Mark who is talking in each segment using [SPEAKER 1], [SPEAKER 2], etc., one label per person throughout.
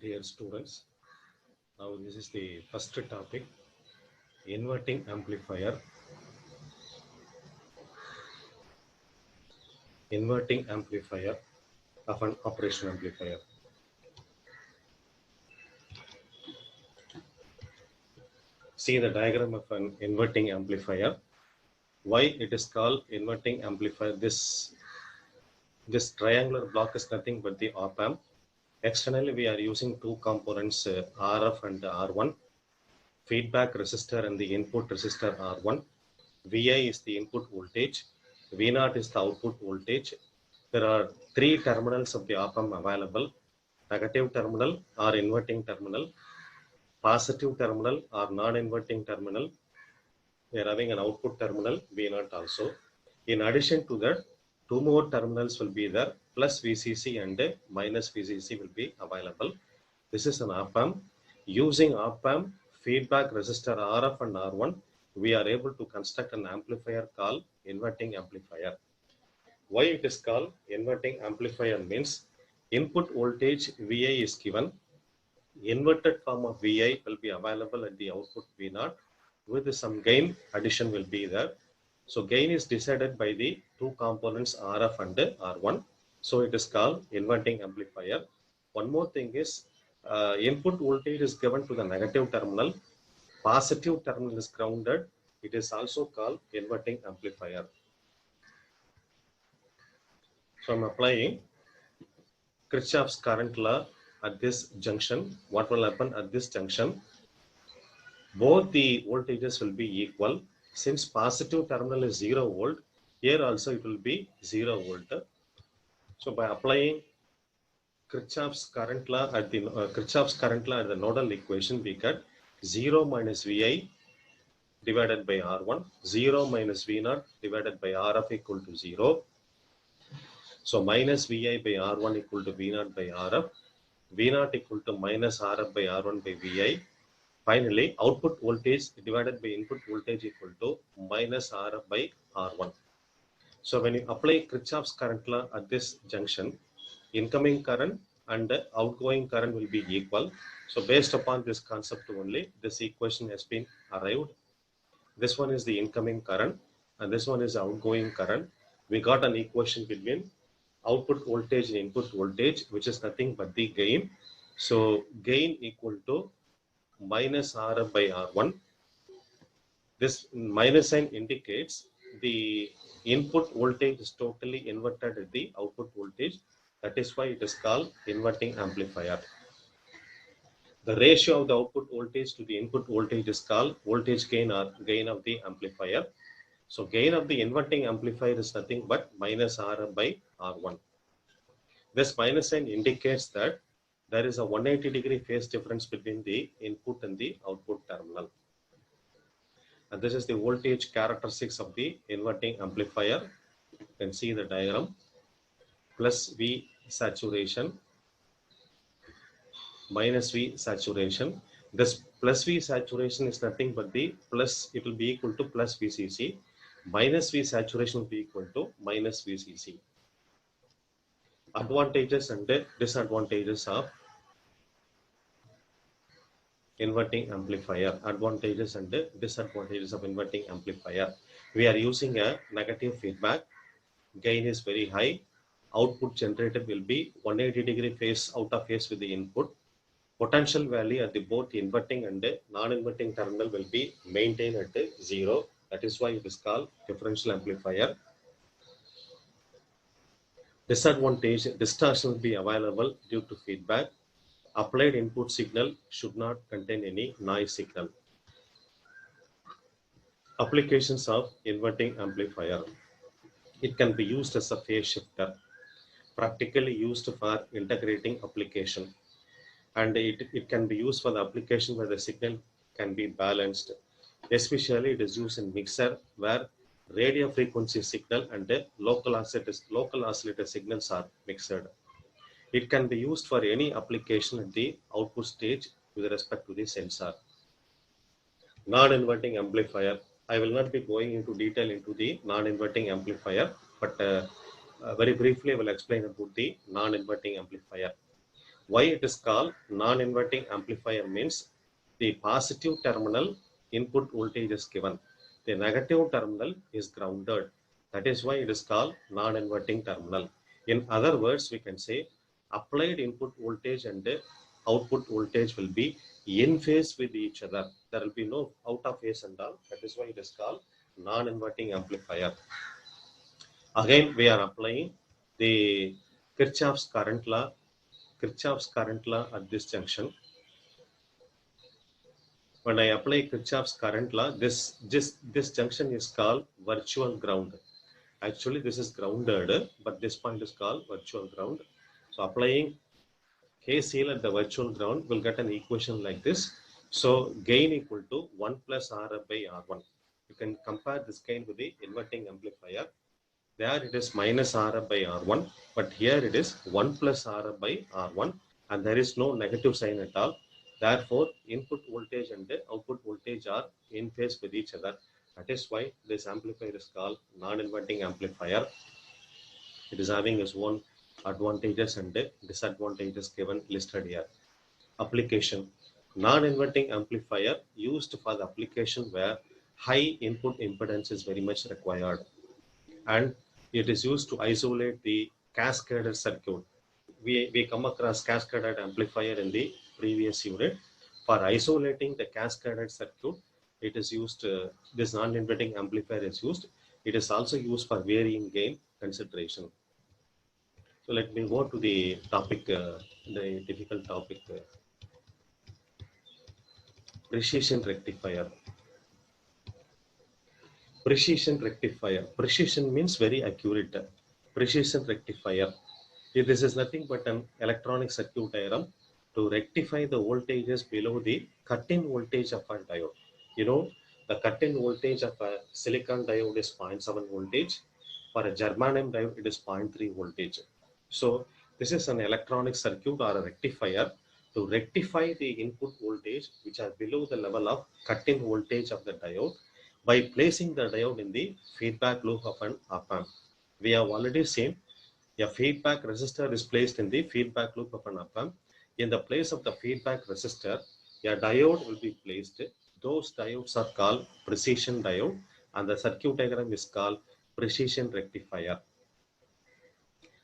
[SPEAKER 1] Dear students, now this is the first topic, inverting amplifier. Inverting amplifier of an operation amplifier. See the diagram of an inverting amplifier. Why it is called inverting amplifier? This triangular block is nothing but the op amp. Externally, we are using two components, RF and R1. Feedback resistor and the input resistor R1. Vi is the input voltage. V0 is the output voltage. There are three terminals of the op amp available: negative terminal or inverting terminal, positive terminal or non-inverting terminal. We are having an output terminal V0 also. In addition to that, two more terminals will be there, plus VCC and minus VCC will be available. This is an op amp. Using op amp, feedback resistor RF and R1, we are able to construct an amplifier called inverting amplifier. Why it is called inverting amplifier means input voltage Vi is given. Inverted form of Vi will be available at the output V0 with some gain addition will be there. So gain is decided by the two components RF and R1. So it is called inverting amplifier. One more thing is input voltage is given to the negative terminal. Positive terminal is grounded. It is also called inverting amplifier. So I'm applying Kirchhoff's current law at this junction. What will happen at this junction? Both the voltages will be equal. Since positive terminal is 0 volt, here also it will be 0 volt. So by applying Kirchhoff's current law at the nodal equation, we get 0 minus Vi divided by R1, 0 minus V0 divided by RF equal to 0. So minus Vi by R1 equal to V0 by RF, V0 equal to minus RF by R1 by Vi. Finally, output voltage divided by input voltage equal to minus RF by R1. So when you apply Kirchhoff's current law at this junction, incoming current and outgoing current will be equal. So based upon this concept only, this equation has been arrived. This one is the incoming current and this one is outgoing current. We got an equation between output voltage and input voltage, which is nothing but the gain. So gain equal to minus RF by R1. This minus sign indicates the input voltage is totally inverted at the output voltage. That is why it is called inverting amplifier. The ratio of the output voltage to the input voltage is called voltage gain or gain of the amplifier. So gain of the inverting amplifier is nothing but minus RF by R1. This minus sign indicates that there is a 180-degree phase difference between the input and the output terminal. And this is the voltage characteristics of the inverting amplifier. You can see the diagram. Plus V saturation, minus V saturation. This plus V saturation is nothing but the plus, it will be equal to plus VCC. Minus V saturation will be equal to minus VCC. Advantages and disadvantages of inverting amplifier. Advantages and disadvantages of inverting amplifier. We are using a negative feedback. Gain is very high. Output generated will be 180-degree phase out of phase with the input. Potential value at the both inverting and non-inverting terminal will be maintained at 0. That is why it is called differential amplifier. Disadvantage, distortion will be available due to feedback. Applied input signal should not contain any noise signal. Applications of inverting amplifier. It can be used as a phase shifter, practically used for integrating application. And it can be used for the application where the signal can be balanced. Especially it is used in mixer where radio frequency signal and local oscillator signals are mixed. It can be used for any application at the output stage with respect to the sensor. Non-inverting amplifier. I will not be going into detail into the non-inverting amplifier, but very briefly I will explain about the non-inverting amplifier. Why it is called non-inverting amplifier means the positive terminal input voltage is given. The negative terminal is grounded. That is why it is called non-inverting terminal. In other words, we can say applied input voltage and output voltage will be in phase with each other. There will be no out of phase and all. That is why it is called non-inverting amplifier. Again, we are applying the Kirchhoff's current law. Kirchhoff's current law at this junction. When I apply Kirchhoff's current law, this junction is called virtual ground. Actually, this is grounded, but this point is called virtual ground. So applying KCL at the virtual ground, will get an equation like this. So gain equal to 1 plus Rf by R1. You can compare this gain with the inverting amplifier. There it is minus Rf by R1, but here it is 1 plus Rf by R1, and there is no negative sign at all. Therefore, input voltage and output voltage are in phase with each other. That is why this amplifier is called non-inverting amplifier. It is having its own advantages and disadvantages given listed here. Application. Non-inverting amplifier used for the application where high input impedance is very much required, and it is used to isolate the cascaded circuit. We come across cascaded amplifier in the previous unit. For isolating the cascaded circuit, it is used, this non-inverting amplifier is used. It is also used for varying gain consideration. So let me go to the topic, the difficult topic, precision rectifier. Precision rectifier. Precision means very accurate. Precision rectifier. This is nothing but an electronic circuit diagram to rectify the voltages below the cut-in voltage of a diode. You know, the cut-in voltage of a silicon diode is 0.7 voltage. For a germanium diode, it is 0.3 voltage. So this is an electronic circuit or a rectifier to rectify the input voltage which are below the level of cut-in voltage of the diode by placing the diode in the feedback loop of an op-amp. We have already seen a feedback resistor is placed in the feedback loop of an op-amp. In the place of the feedback resistor, a diode will be placed. Those diodes are called precision diode, and the circuit diagram is called precision rectifier.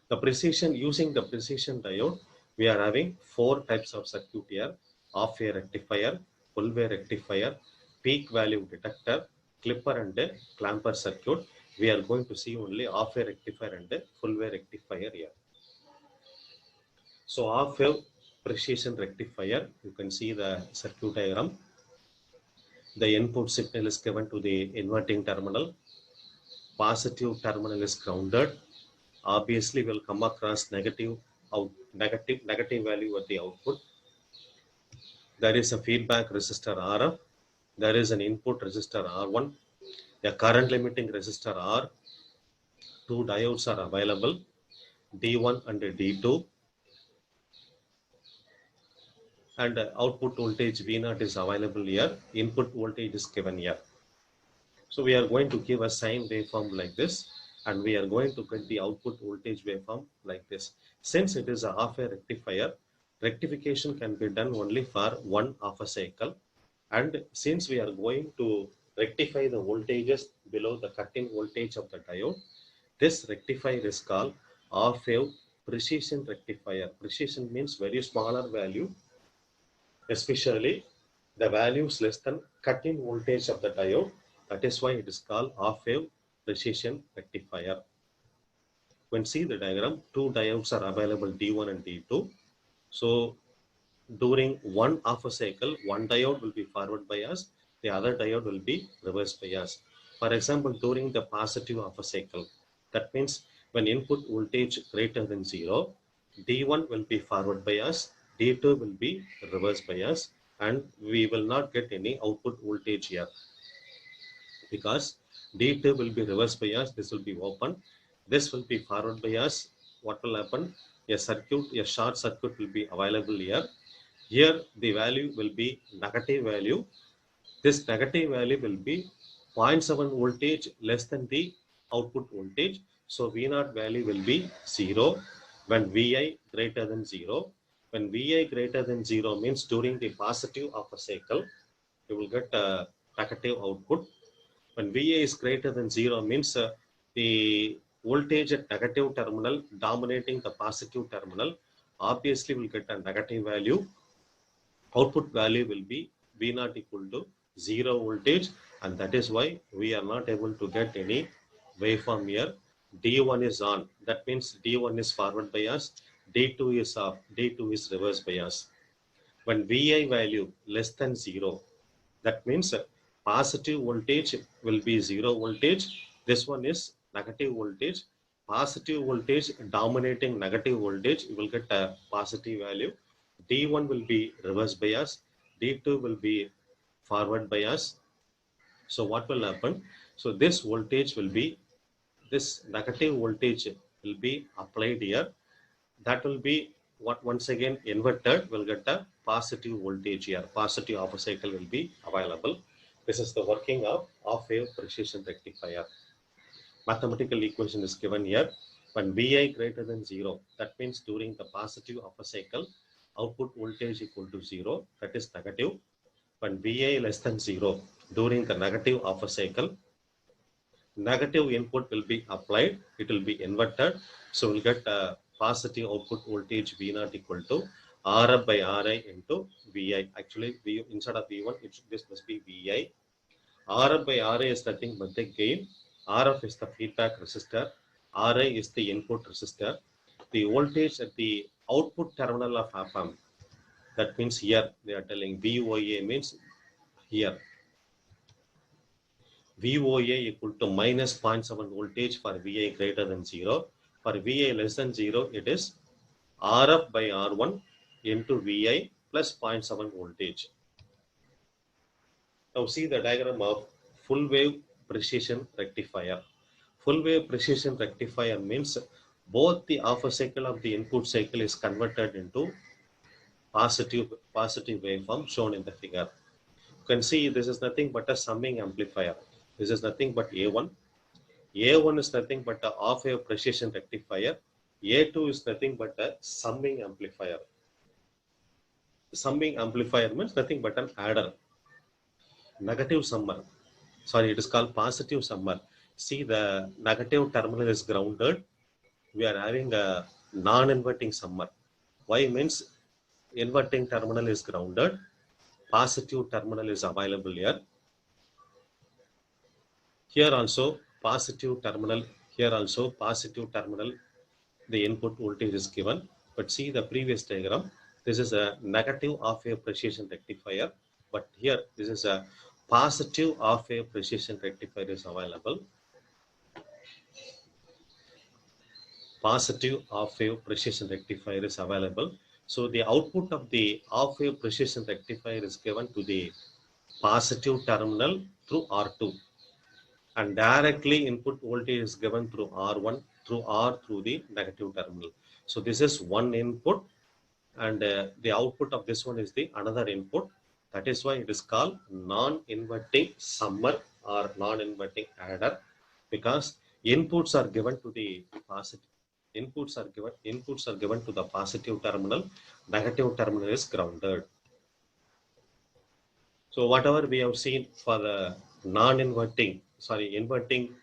[SPEAKER 1] The precision, using the precision diode, we are having 4 types of circuit here: half wave rectifier, full wave rectifier, peak value detector, clipper and clamper circuit. We are going to see only half wave rectifier and full wave rectifier here. So half wave precision rectifier, you can see the circuit diagram. The input signal is given to the inverting terminal. Positive terminal is grounded. Obviously, we'll come across negative value at the output. There is a feedback resistor RF. There is an input resistor R1. A current limiting resistor R. 2 diodes are available, D1 and D2. And output voltage V0 is available here. Input voltage is given here. So we are going to give a sine waveform like this, and we are going to get the output voltage waveform like this. Since it is a half wave rectifier, rectification can be done only for one half a cycle. And since we are going to rectify the voltages below the cut-in voltage of the diode, this rectifier is called half wave precision rectifier. Precision means very smaller value, especially the values less than cut-in voltage of the diode. That is why it is called half wave precision rectifier. When see the diagram, 2 diodes are available, D1 and D2. So during one half a cycle, one diode will be forward bias, the other diode will be reverse bias. For example, during the positive half a cycle, that means when input voltage greater than 0, D1 will be forward bias, D2 will be reverse bias, and we will not get any output voltage here. Because D2 will be reverse bias, this will be open, this will be forward bias. What will happen? A short circuit will be available here. Here the value will be negative value. This negative value will be 0.7 voltage less than the output voltage. So V0 value will be 0 when Vi greater than 0. When Vi greater than 0 means during the positive of a cycle, you will get a negative output. When Vi is greater than 0 means the voltage at negative terminal dominating the positive terminal obviously will get a negative value. Output value will be V naught equal to 0 voltage, and that is why we are not able to get any waveform here. D1 is on, that means D1 is forward bias, D2 is off, D2 is reverse bias. When Vi value less than 0, that means positive voltage will be 0 voltage. This one is negative voltage. Positive voltage dominating negative voltage, you will get a positive value. D1 will be reverse bias. D2 will be forward bias. So what will happen? So this voltage will be, this negative voltage will be applied here. That will be what once again inverted, will get a positive voltage here. Positive of a cycle will be available. This is the working of wave precision rectifier. Mathematical equation is given here. When Vi greater than 0, that means during the positive of a cycle, output voltage equal to 0, that is negative. When Vi less than 0, during the negative of a cycle, negative input will be applied, it will be inverted. So we'll get a positive output voltage V naught equal to Rf by Ri into Vi. Actually, instead of V1, this must be Vi. Rf by Ra is nothing but the gain. Rf is the feedback resistor. Ra is the input resistor. The voltage at the output terminal of op-amp, that means here they are telling VOA means here. VOA equal to minus 0.7 voltage for Vi greater than 0. For Vi less than 0, it is Rf by R1 into Vi plus 0.7 voltage. Now see the diagram of full wave precision rectifier. Full wave precision rectifier means both the half a cycle of the input cycle is converted into positive waveform shown in the figure. You can see this is nothing but a summing amplifier. This is nothing but A1. A1 is nothing but a half wave precision rectifier. A2 is nothing but a summing amplifier. Summing amplifier means nothing but an adder. Negative summer. Sorry, it is called positive summer. See, the negative terminal is grounded. We are having a non-inverting summer. Why means inverting terminal is grounded. Positive terminal is available here. Here also positive terminal. Here also positive terminal. The input voltage is given. But see the previous diagram. This is a negative half wave precision rectifier. But here this is a positive half wave precision rectifier is available. Positive half wave precision rectifier is available. So the output of the half wave precision rectifier is given to the positive terminal through R2, and directly input voltage is given through R1 through R through the negative terminal. So this is one input, and the output of this one is the another input. That is why it is called non-inverting summer or non-inverting adder, because inputs are given to the positive. Inputs are given to the positive terminal. Negative terminal is grounded. So whatever we have seen for the inverting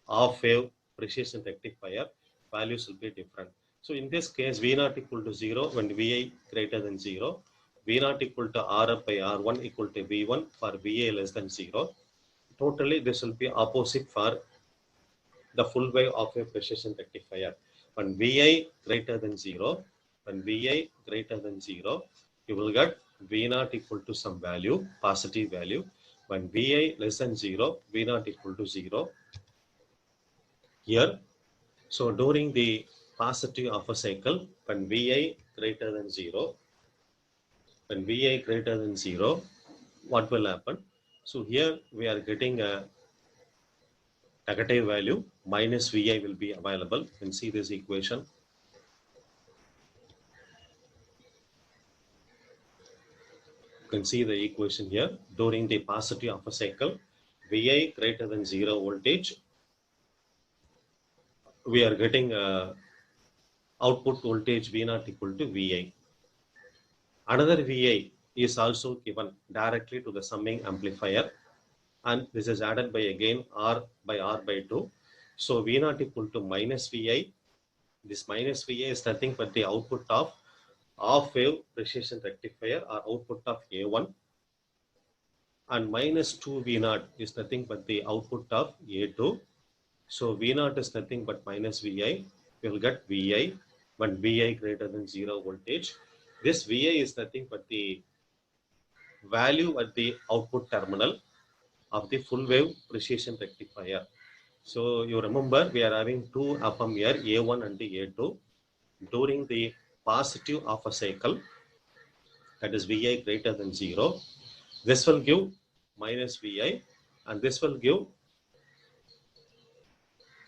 [SPEAKER 1] half wave precision rectifier, values will be different. So in this case, V naught equal to 0 when Vi greater than 0. V naught equal to Rf by R1 equal to V1 for Va less than 0. Totally, this will be opposite for the full wave of a precision rectifier. When Vi greater than 0, you will get V naught equal to some value, positive value. When Vi less than 0, V naught equal to 0. Here, so during the positive of a cycle, when Vi greater than 0, what will happen? So here we are getting a negative value, minus Vi will be available. You can see this equation. You can see the equation here. During the positive of a cycle, Vi greater than 0 voltage, we are getting output voltage V naught equal to Vi. Another VI is also given directly to the summing amplifier, and this is added by again R by R by 2. So V naught equal to minus VI. This minus VI is nothing but the output of half wave precision rectifier or output of A1, and minus 2 V naught is nothing but the output of A2. So V naught is nothing but minus VI. We will get VI when VI greater than 0 voltage. This VI is nothing but the value at the output terminal of the full wave precision rectifier. So you remember we are having two op-amp here, A1 and the A2. During the positive of a cycle, that is VI greater than 0, this will give minus VI and this will give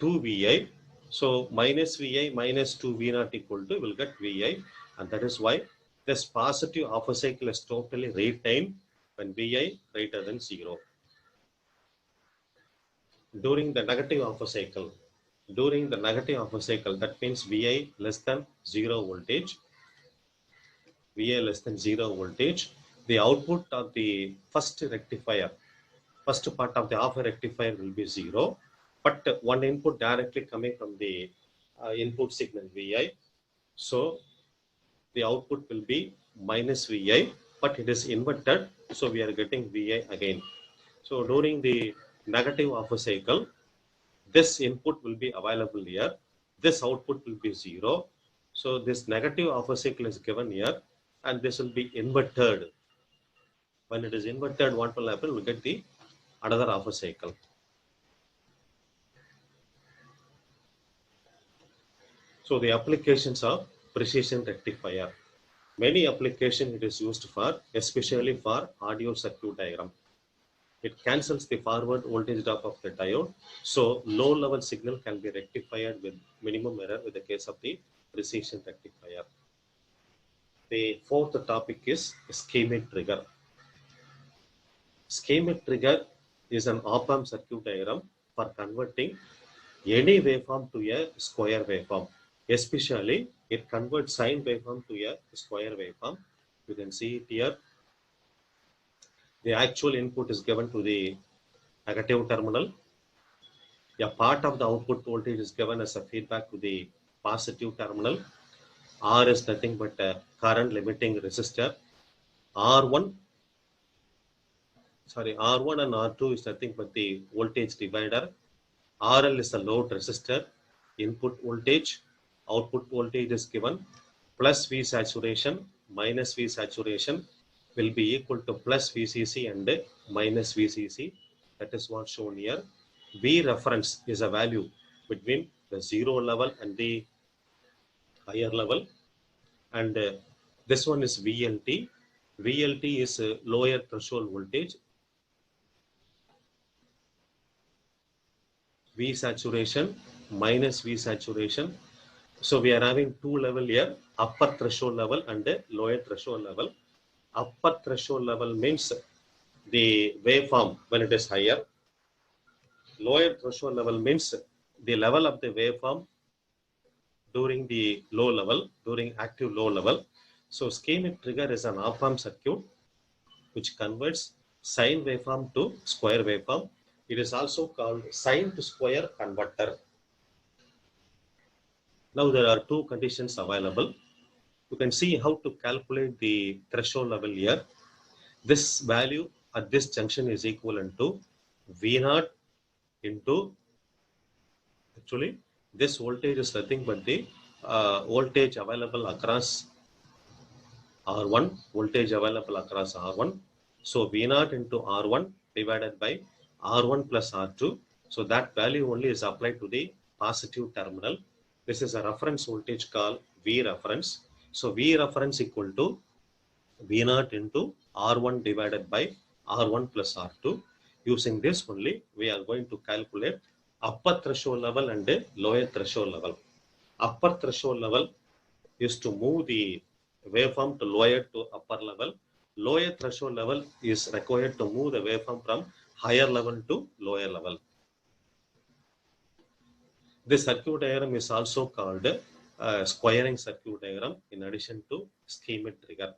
[SPEAKER 1] 2 VI. So minus VI minus 2 V naught equal to will get VI, and that is why this positive of a cycle is totally retained when VI greater than 0. During the negative of a cycle, that means VI less than 0 voltage, VI less than 0 voltage, the output of the first rectifier, first part of the half rectifier will be 0, but one input directly coming from the input signal VI. So the output will be minus VI, but it is inverted, so we are getting VI again. So during the negative of a cycle, this input will be available here, this output will be 0. So this negative of a cycle is given here, and this will be inverted. When it is inverted, what will happen? We'll get the another half a cycle. So the applications of precision rectifier, many applications it is used for, especially for audio circuit diagram. It cancels the forward voltage drop of the diode, so low level signal can be rectified with minimum error with the case of the precision rectifier. The fourth topic is schemic trigger. Schemic trigger is an op-amp circuit diagram for converting any waveform to a square waveform. Especially, it converts sine waveform to a square waveform. You can see it here. The actual input is given to the negative terminal. A part of the output voltage is given as a feedback to the positive terminal. R is nothing but a current limiting resistor. R1 and R2 is nothing but the voltage divider. RL is the load resistor. Input voltage, output voltage is given. Plus V saturation minus V saturation will be equal to plus VCC and minus VCC. That is what shown here. V reference is a value between the 0 level and the higher level. And this one is VLT. VLT is lower threshold voltage. V saturation minus V saturation. So we are having two level here, upper threshold level and lower threshold level. Upper threshold level means the waveform when it is higher. Lower threshold level means the level of the waveform during the low level, during active low level. So schemic trigger is an op-amp circuit which converts sine waveform to square waveform. It is also called sine to square converter. Now there are two conditions available. You can see how to calculate the threshold level here. This value at this junction is equivalent to V0 into, actually this voltage is nothing but the voltage available across R1, voltage available across R1. So V0 into R1 divided by R1 plus R2. So that value only is applied to the positive terminal. This is a reference voltage called V reference. So V reference equal to V0 into R1 divided by R1 plus R2. Using this only, we are going to calculate upper threshold level and lower threshold level. Upper threshold level is to move the waveform to lower to upper level. Lower threshold level is required to move the waveform from higher level to lower level. This circuit diagram is also called squaring circuit diagram in addition to schemic trigger.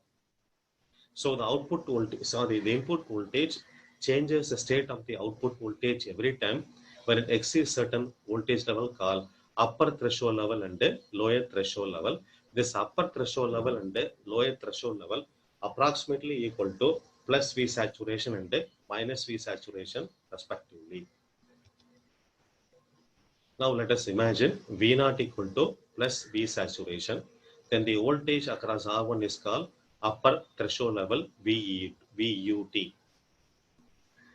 [SPEAKER 1] So the output voltage, sorry, the input voltage changes the state of the output voltage every time when it exceeds certain voltage level called upper threshold level and lower threshold level. This upper threshold level and lower threshold level approximately equal to plus V saturation and minus V saturation respectively. Now let us imagine V naught equal to plus V saturation. Then the voltage across R1 is called upper threshold level VUT.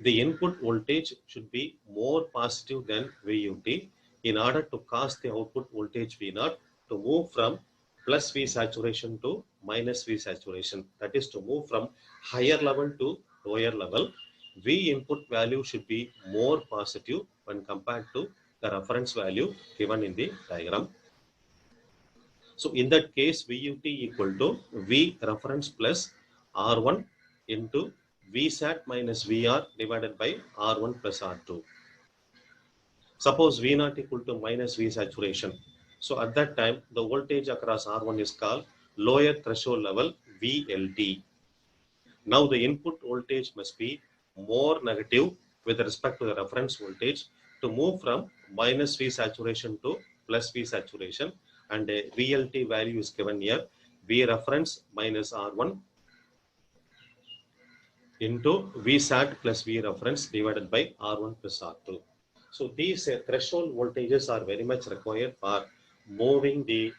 [SPEAKER 1] The input voltage should be more positive than VUT in order to cause the output voltage V0 to move from plus V saturation to minus V saturation. That is to move from higher level to lower level. V input value should be more positive when compared to the reference value given in the diagram. So in that case, VUT equal to V reference plus R1 into VSAT minus VR divided by R1 plus R2. Suppose V naught equal to minus V saturation. So at that time, the voltage across R1 is called lower threshold level VLT. Now the input voltage must be more negative with respect to the reference voltage to move from minus V saturation to plus V saturation, and a VLT value is given here, V reference minus R1 into VSAT plus V reference divided by R1 plus R2. So these threshold voltages are very much required for moving the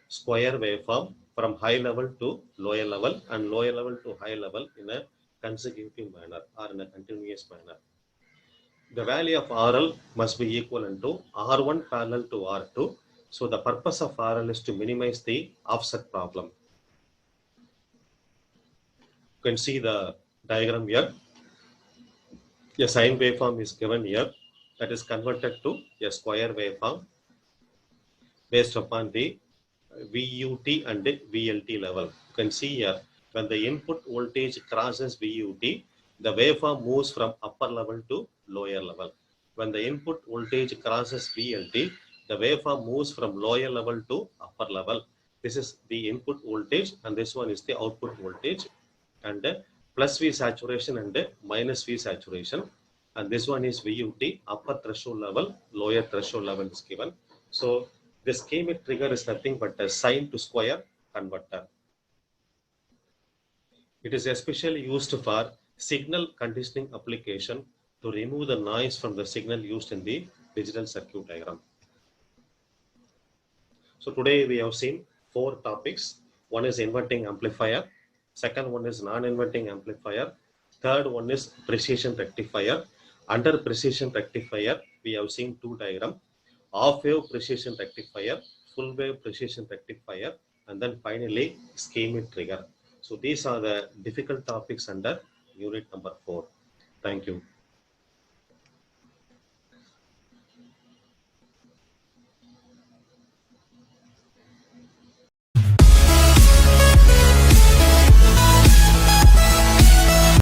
[SPEAKER 1] square waveform from high level to lower level and lower level to high level in a consecutive manner or in a continuous manner. The value of RL must be equivalent to R1 parallel to R2. So the purpose of RL is to minimize the offset problem. You can see the diagram here. A sine waveform is given here that is converted to a square waveform based upon the VUT and VLT level. You can see here when the input voltage crosses VUT, the waveform moves from upper level to lower level. When the input voltage crosses VLT, the waveform moves from lower level to upper level. This is the input voltage and this one is the output voltage, and plus V saturation and minus V saturation, and this one is VUT, upper threshold level, lower threshold level is given. So the schemic trigger is nothing but a sine to square converter. It is especially used for signal conditioning application to remove the noise from the signal used in the digital circuit diagram. So today we have seen 4 topics. One is inverting amplifier, second one is non-inverting amplifier, third one is precision rectifier. Under precision rectifier, we have seen 2 diagrams: half wave precision rectifier, full wave precision rectifier, and then finally schemic trigger. So these are the difficult topics under unit number 4. Thank you.